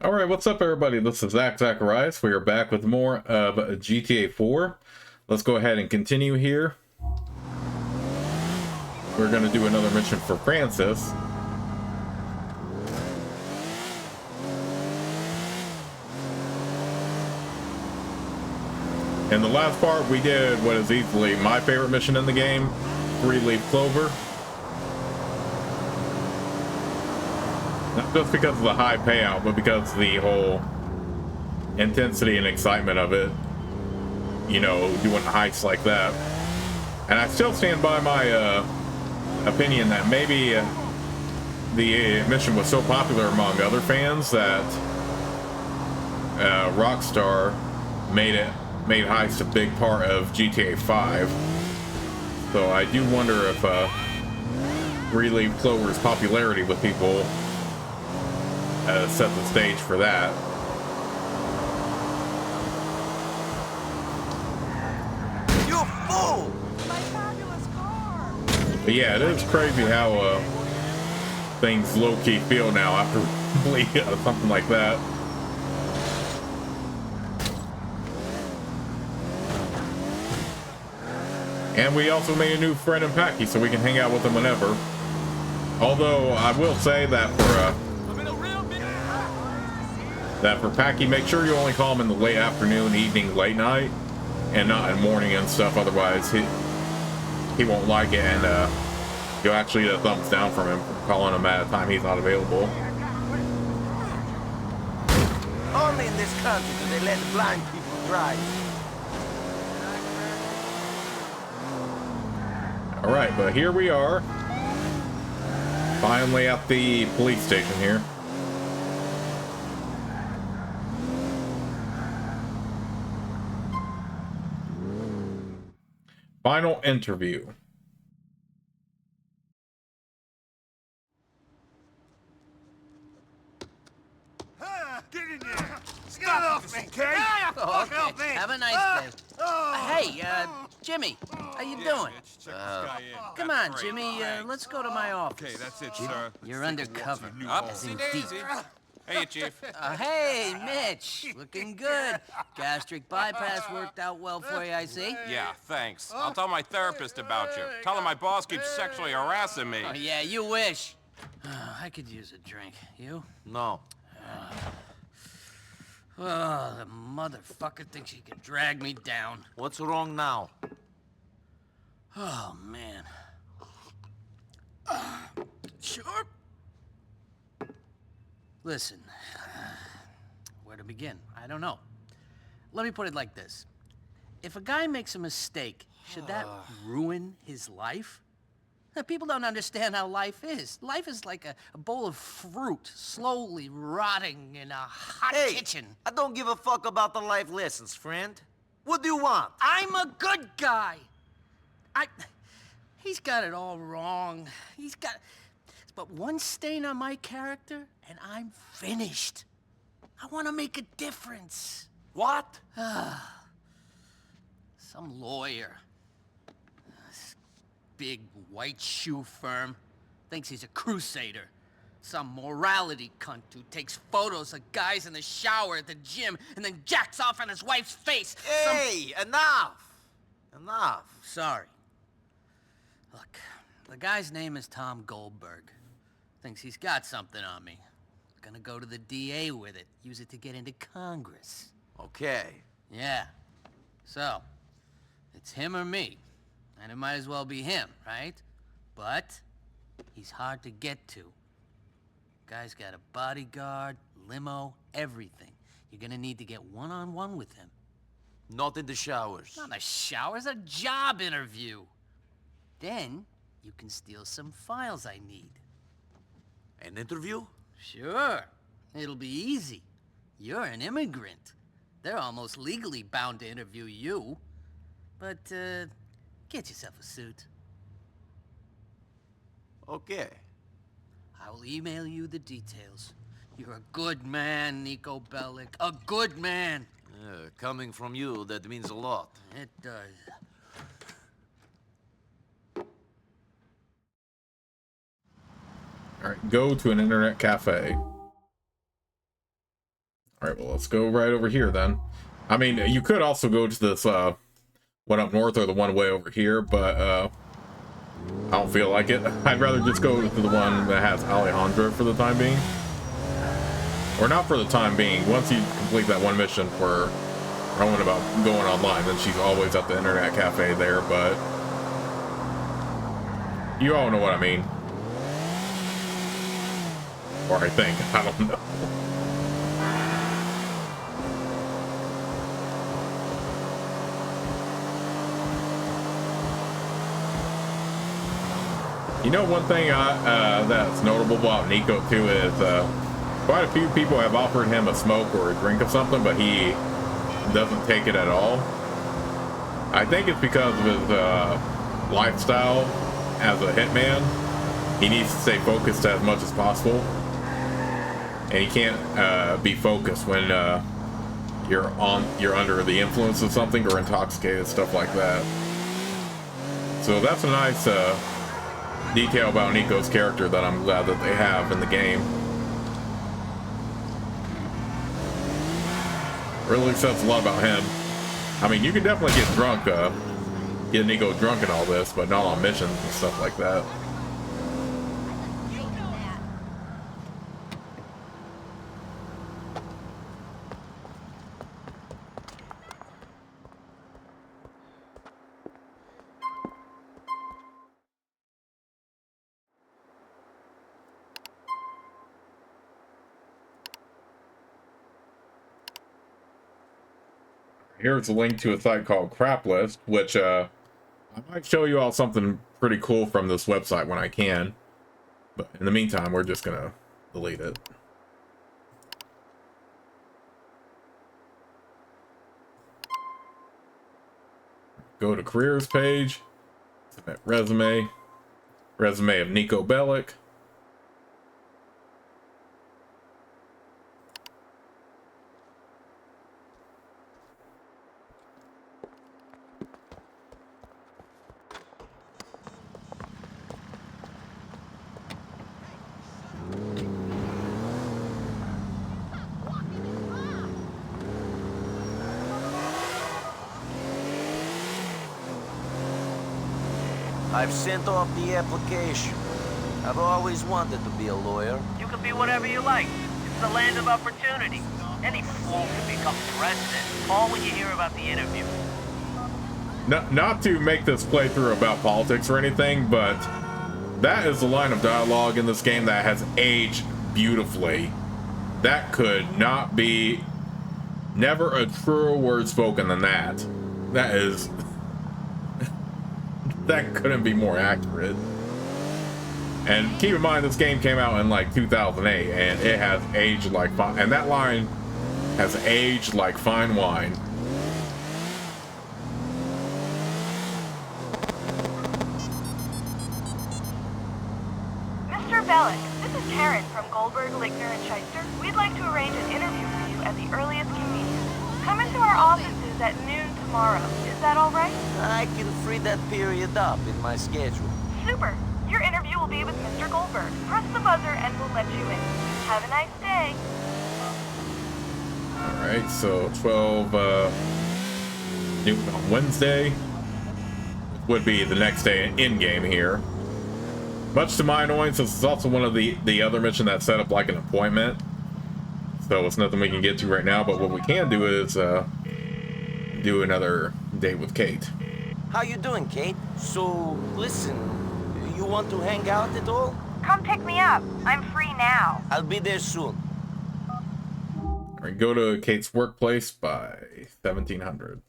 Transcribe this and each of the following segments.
All right, what's up, everybody? This is Zach Zacharias. We are back with more of GTA 4. Let's go ahead and continue here. We're going to do another mission for Francis. In the last part, we did what is easily my favorite mission in the game, 3-leaf clover. Not just because of the high payout, but because of the whole intensity and excitement of it. You know, doing heists like that. And I still stand by my opinion that maybe the mission was so popular among other fans that Rockstar made heist a big part of GTA 5. So I do wonder if 3-leaf clover's popularity with people set the stage for that. You fool! My fabulous car! But yeah, it is crazy how things low-key feel now after something like that. And we also made a new friend in Packy, so we can hang out with him whenever. Although I will say that for Packy, make sure you only call him in the late afternoon, evening, late night, and not in morning and stuff. Otherwise, he won't like it, and you'll actually get a thumbs down from him for calling him at a time he's not available. Only in this country do they let blind people drive. All right, but here we are, finally at the police station here. Final interview. Get in there! Get off me, okay? Oh, okay. Have a nice day. Hey, Jimmy, how you doing? Come on, Jimmy, let's go to my office. Okay, that's it, sir. You're undercover, as in deep. Hey, Chief. Hey, Mitch, looking good. Gastric bypass worked out well for you, I see. Yeah, thanks. I'll tell my therapist about you. Tell him my boss keeps sexually harassing me. Oh, yeah, you wish. I could use a drink. You? No. Oh, the motherfucker thinks he can drag me down. What's wrong now? Oh, man. Sure. Listen, where to begin? I don't know. Let me put it like this. If a guy makes a mistake, should that ruin his life? Now, people don't understand how life is. Life is like a bowl of fruit slowly rotting in a hot kitchen. I don't give a fuck about the life lessons, friend. What do you want? I'm a good guy. He's got it all wrong. He's got but one stain on my character, and I'm finished. I want to make a difference. What? Some lawyer. This big white shoe firm. Thinks he's a crusader. Some morality cunt who takes photos of guys in the shower at the gym and then jacks off on his wife's face. Hey, enough! Enough. Sorry. Look, the guy's name is Tom Goldberg. Thinks he's got something on me. Gonna go to the DA with it. Use it to get into Congress. Okay. Yeah. So, it's him or me. And it might as well be him, right? But he's hard to get to. Guy's got a bodyguard, limo, everything. You're gonna need to get one-on-one with him. Not in the showers. Not a shower, it's a job interview. Then, you can steal some files I need. An interview? Sure. It'll be easy. You're an immigrant. They're almost legally bound to interview you. But, get yourself a suit. Okay. I will email you the details. You're a good man, Niko Bellic. A good man. Coming from you, that means a lot. It does. All right, go to an internet cafe. All right, well, let's go right over here then. I mean, you could also go to this one up north or the one way over here, but I don't feel like it. I'd rather just go to the one that has Alejandra for the time being. Or not for the time being. Once you complete that one mission for Rowan about going online, then she's always at the internet cafe there, but you all know what I mean. Or I think. I don't know. You know, one thing that's notable about Nico too is quite a few people have offered him a smoke or a drink of something, but he doesn't take it at all. I think it's because of his lifestyle as a hitman. He needs to stay focused as much as possible, and he can't be focused when you're under the influence of something or intoxicated, stuff like that. So that's a nice detail about Nico's character that I'm glad that they have in the game. Really says a lot about him. I mean, you can definitely get drunk, get Nico drunk and all this, but not on missions and stuff like that. Here's a link to a site called Craplist, which I might show you all something pretty cool from this website when I can. But in the meantime, we're just gonna delete it. Go to careers page, submit resume of Nico Bellic. I've sent off the application. I've always wanted to be a lawyer. You can be whatever you like. It's the land of opportunity. Any fool can become president, all when you hear about the interview. Not to make this playthrough about politics or anything, but that is the line of dialogue in this game that has aged beautifully. That could not be never a truer word spoken than that. That is that couldn't be more accurate. And keep in mind, this game came out in like 2008, and it has aged like fine. And that line has aged like fine wine. Mr. Bellic, this is Karen from Goldberg, Lichtner, and Shyster. We'd like to arrange an interview for you at the earliest convenience. Come into our offices at noon tomorrow. Is that all right? I can free that period up in my schedule. Super. Your interview will be with Mr. Goldberg. Press the buzzer and we'll let you in. Have a nice day. Alright, so 12 noon on Wednesday would be the next day in-game here. Much to my annoyance, this is also one of the other mission that's set up like an appointment. So it's nothing we can get to right now, but what we can do is do another date with Kate. How you doing, Kate? So, listen, you want to hang out at all? Come pick me up. I'm free now. I'll be there soon. Alright, go to Kate's workplace by 1700.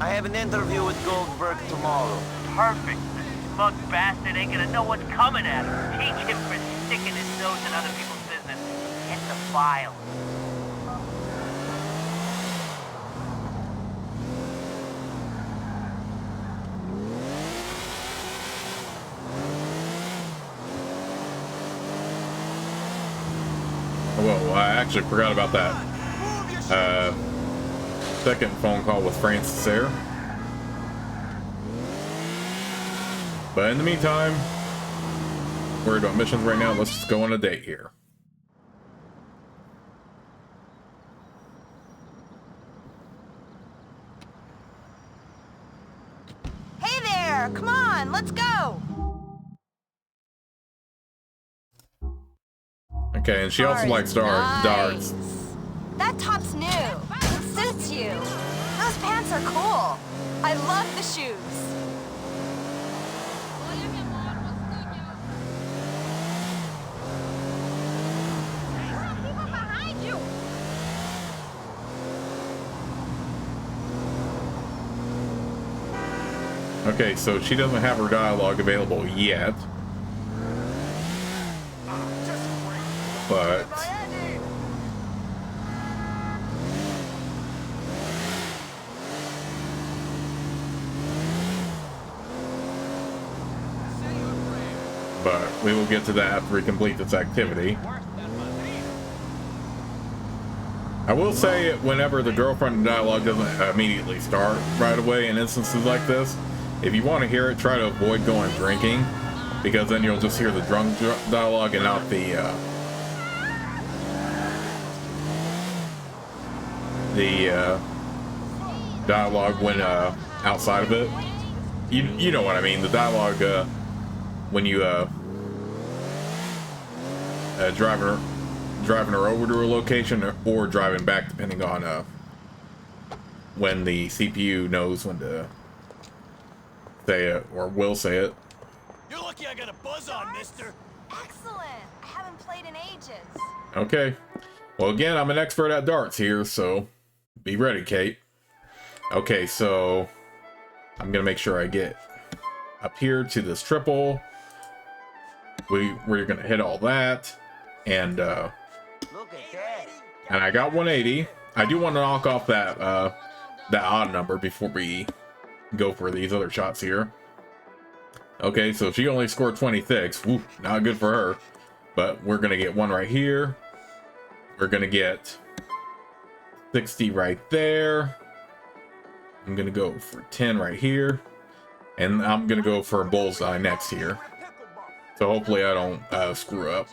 I have an interview with Goldberg tomorrow. Perfect. This smug bastard ain't gonna know what's coming at him. Teach him for sticking his nose in other people's business. Hit the file. Whoa, I actually forgot about that. Second phone call with Francis there. But in the meantime, worried about missions right now. Let's just go on a date here. Hey there! Come on, let's go! Okay, and she also likes darts. That top's new. It suits you. Those pants are cool. I love the shoes. Okay, so she doesn't have her dialogue available yet. But we will get to that after we complete this activity. I will say, whenever the girlfriend dialogue doesn't immediately start right away in instances like this, if you want to hear it, try to avoid going drinking, because then you'll just hear the drunk dialogue and not the dialogue when outside of it. You know what I mean? The dialogue when you driving her over to a location or driving back, depending on when the CPU knows when to say it or will say it. You're lucky I got a buzz on, mister. Excellent. I haven't played in ages. Okay. Well, again, I'm an expert at darts here, so be ready, Kate. Okay, so I'm gonna make sure I get up here to this triple. We're gonna hit all that, and Look at that. and I got 180. I do want to knock off that that odd number before we go for these other shots here. Okay, so she only scored 26. Woo, not good for her. But we're gonna get one right here. We're gonna get 60 right there. I'm gonna go for 10 right here, and I'm gonna go for a bullseye next here. So hopefully I don't screw up.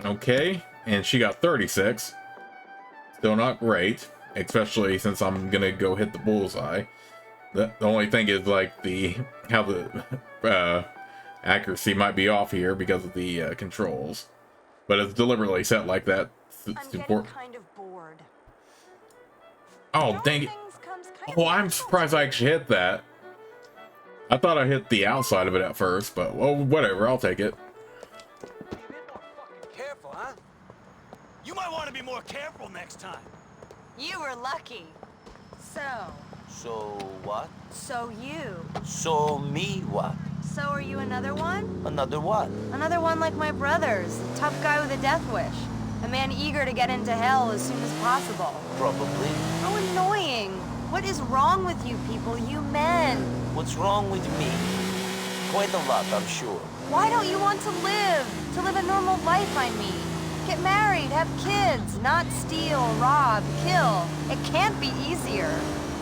Okay, and she got 36. Still not great, especially since I'm gonna go hit the bullseye. The only thing is, like, how the accuracy might be off here because of the controls, but it's deliberately set like that. I'm getting kind of bored. Oh, dang it! Oh, I'm surprised I actually hit that. I thought I hit the outside of it at first, but well, whatever. I'll take it. Careful, huh? You might want to be more careful next time. You were lucky. So what? So you. So me what? So are you another one? Another what? Another one like my brothers. A tough guy with a death wish. A man eager to get into hell as soon as possible. Probably. How annoying. What is wrong with you people, you men? What's wrong with me? Quite a lot, I'm sure. Why don't you want to live? To live a normal life, I mean. Get married, have kids, not steal, rob, kill. It can't be easier.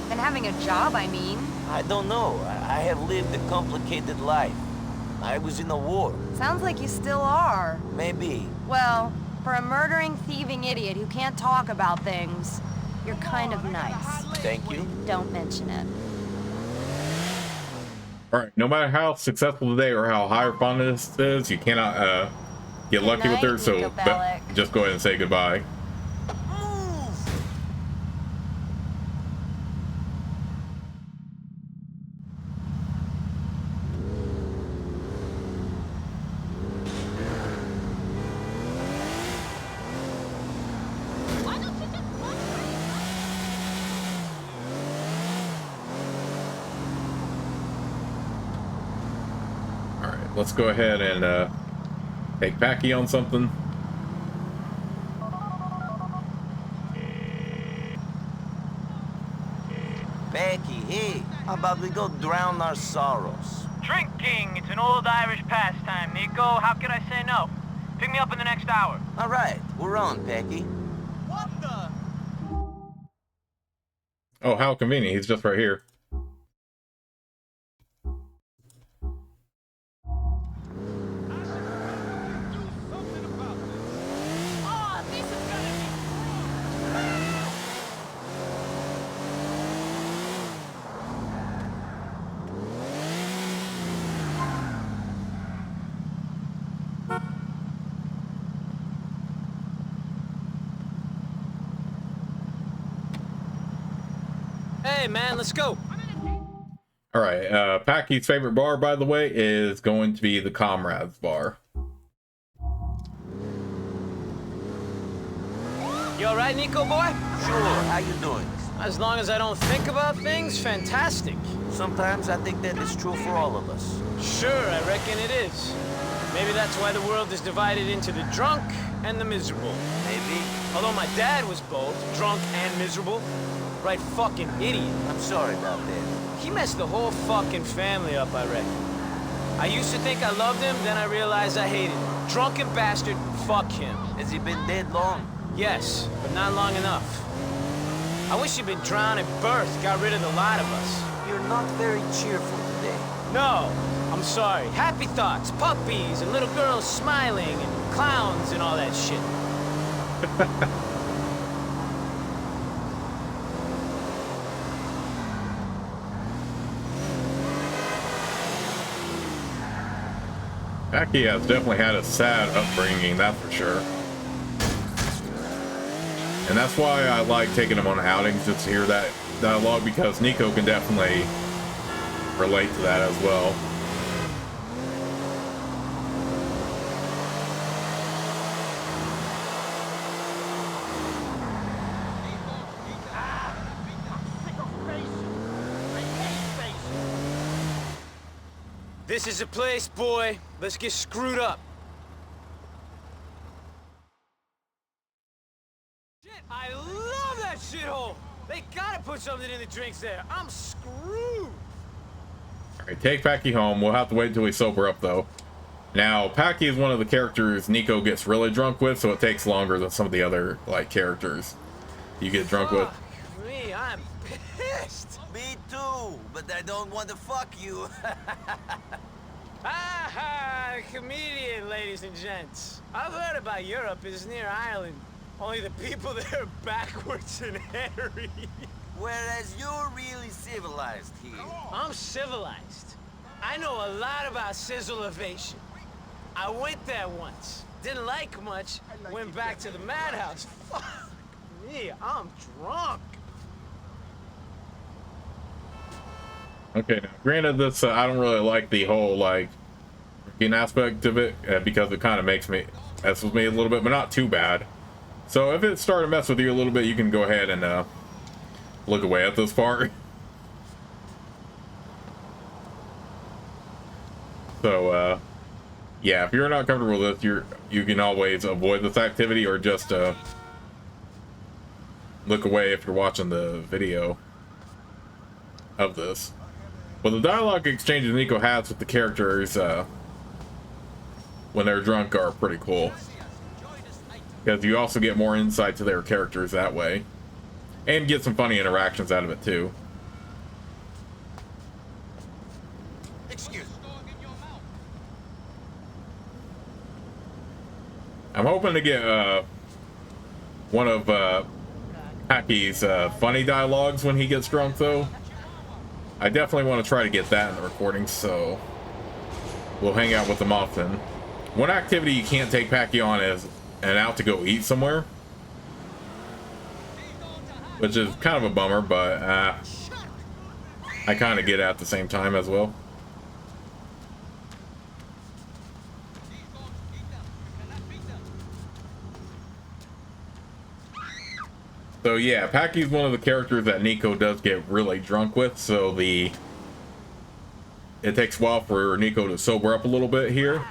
Than having a job, I mean. I don't know. I have lived a complicated life. I was in a war. Sounds like you still are. Maybe. Well, for a murdering, thieving idiot who can't talk about things, you're kind of nice. Thank you. Don't mention it. Alright, no matter how successful today or how high her fondness is, you cannot get lucky with her, so Nico Bellic. just go ahead and say goodbye. Let's go ahead and take Packy on something. Packy, hey, how about we go drown our sorrows? Drinking, it's an old Irish pastime, Nico. How could I say no? Pick me up in the next hour. All right, we're on, Packy. What the? Oh, how convenient. He's just right here. Okay, man, let's go. All right, Packy's favorite bar, by the way, is going to be the Comrades Bar. You all right, Nico boy? Sure, how you doing? As long as I don't think about things, fantastic. Sometimes I think that is true for all of us. Sure, I reckon it is. Maybe that's why the world is divided into the drunk and the miserable. Maybe. Although my dad was both drunk and miserable. Right fucking idiot. I'm sorry about that. He messed the whole fucking family up, I reckon. I used to think I loved him, then I realized I hated him. Drunken bastard, fuck him. Has he been dead long? Yes, but not long enough. I wish he'd been drowned at birth, got rid of the lot of us. You're not very cheerful today. No, I'm sorry. Happy thoughts, puppies, and little girls smiling, and clowns, and all that shit. Packy has definitely had a sad upbringing, that's for sure. And that's why I like taking him on outings, just to hear that dialogue, because Nico can definitely relate to that as well. This is a place, boy. Let's get screwed up. Shit, I love that shithole. They gotta put something in the drinks there. I'm screwed. Alright, take Packy home. We'll have to wait until we sober up, though. Now, Packy is one of the characters Nico gets really drunk with, so it takes longer than some of the other, like, characters you get drunk with. Me, I'm pissed. Me too, but I don't want to fuck you. Comedian, ladies and gents. I've heard about Europe. It's near Ireland. Only the people there are backwards and hairy. Whereas you're really civilized here. I'm civilized. I know a lot about sizzleivation. I went there once. Didn't like much. Went back to the madhouse. Fuck me, I'm drunk. Okay, now granted, this I don't really like the whole like drinking aspect of it because it kind of messes with me a little bit, but not too bad. So if it started to mess with you a little bit, you can go ahead and look away at this part. So yeah, if you're not comfortable with this, you can always avoid this activity or just look away if you're watching the video of this. But the dialogue exchanges Nico has with the characters when they're drunk are pretty cool, because you also get more insight to their characters that way and get some funny interactions out of it too. I'm hoping to get one of Packy's funny dialogues when he gets drunk, though. I definitely want to try to get that in the recording, so we'll hang out with him often. One activity you can't take Packy on is an out to go eat somewhere, which is kind of a bummer, but I kind of get it at the same time as well. So yeah, Packy's one of the characters that Nico does get really drunk with, so it takes a while for Nico to sober up a little bit here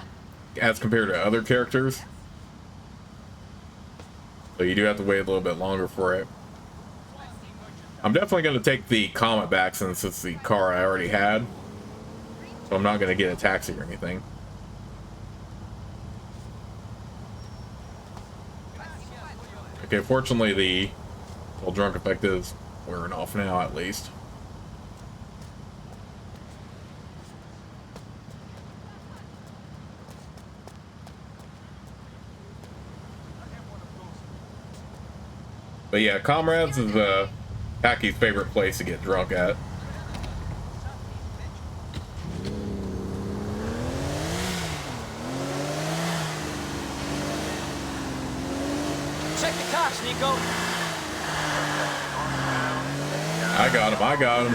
as compared to other characters. So you do have to wait a little bit longer for it. I'm definitely going to take the Comet back since it's the car I already had. So I'm not going to get a taxi or anything. Okay, fortunately the whole drunk effect is wearing off now, at least. But yeah, Comrades is Packy's favorite place to get drunk at. Check the cops, Nico. I I got him. I got him.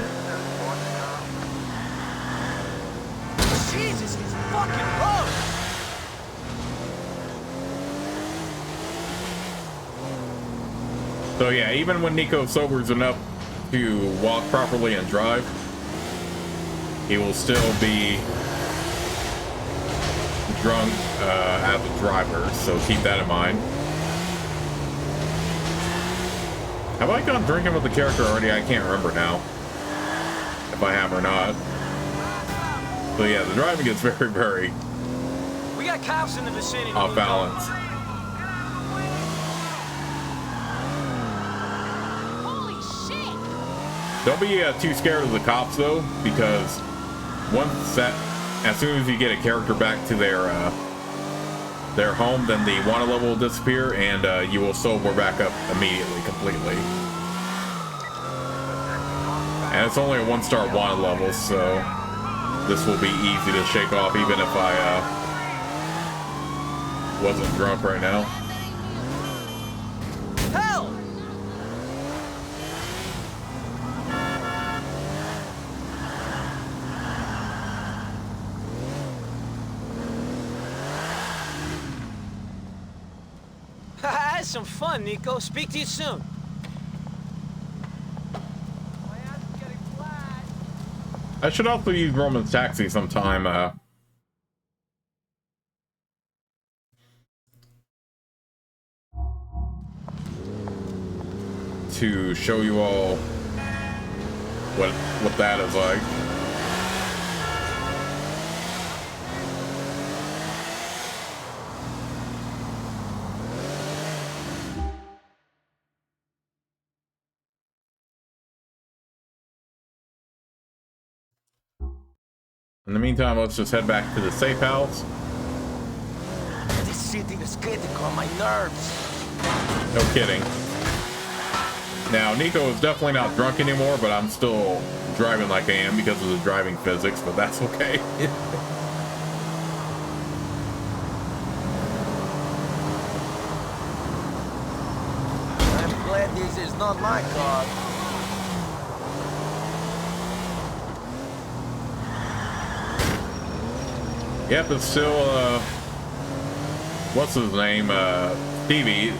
Jesus, he's fucking road! So yeah, even when Nico sobers enough to walk properly and drive, he will still be drunk as a driver, so keep that in mind. Have I gone drinking with the character already? I can't remember now if I have or not. So yeah, the driving gets very, very We got cops in the vicinity. off balance. Holy shit! Don't be too scared of the cops though, because as soon as you get a character back to their home, then the wanted level will disappear, and you will sober back up immediately, completely. And it's only a 1-star wanted level, so this will be easy to shake off, even if I wasn't drunk right now. Hell! Had some fun, Nico. Speak to you soon. I should also use Roman's taxi sometime. To show you all what that is like. In the meantime, let's just head back to the safe house. This city is getting on my nerves. No kidding. Now, Nico is definitely not drunk anymore, but I'm still driving like I am because of the driving physics, but that's okay. I'm glad this is not my car. Yep, it's still, what's his name? Stevie,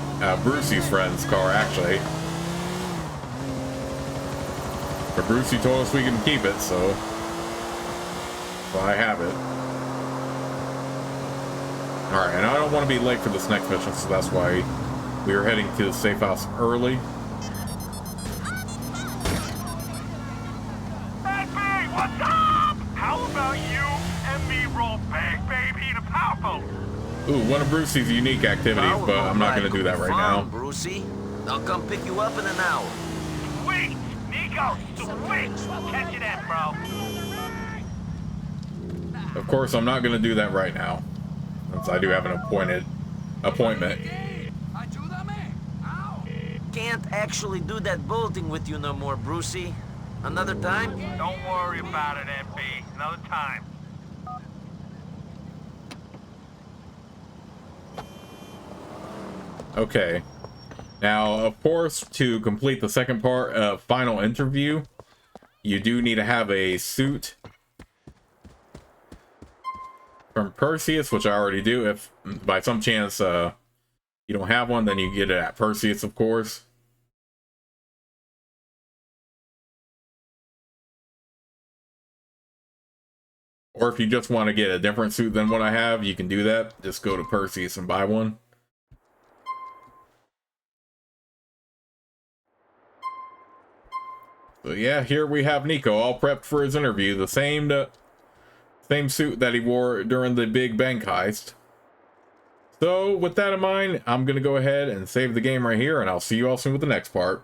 Brucey's friend's car, actually. But Brucey told us we can keep it, so I have it. Alright, and I don't want to be late for this next mission, so that's why we are heading to the safe house early. Hey, what's up? How about you and me roll big, baby, the powerful? Ooh, one of Brucey's unique activities, but I'm not going to do that right now. Brucey, I'll come pick you up in an hour. Sweet! Nico, sweet! Catch you then, bro. Of course, I'm not going to do that right now, since I do have an appointment. Can't actually do that bolting with you no more, Brucey. Another time? Don't worry about it, MP. Another time. Okay. Now, of course, to complete the second part of Final Interview, you do need to have a suit from Perseus, which I already do. If by some chance you don't have one, then you get it at Perseus, of course. Or if you just want to get a different suit than what I have, you can do that. Just go to Perseus and buy one. So yeah, here we have Nico all prepped for his interview. The same suit that he wore during the big bank heist. So with that in mind, I'm going to go ahead and save the game right here, and I'll see you all soon with the next part.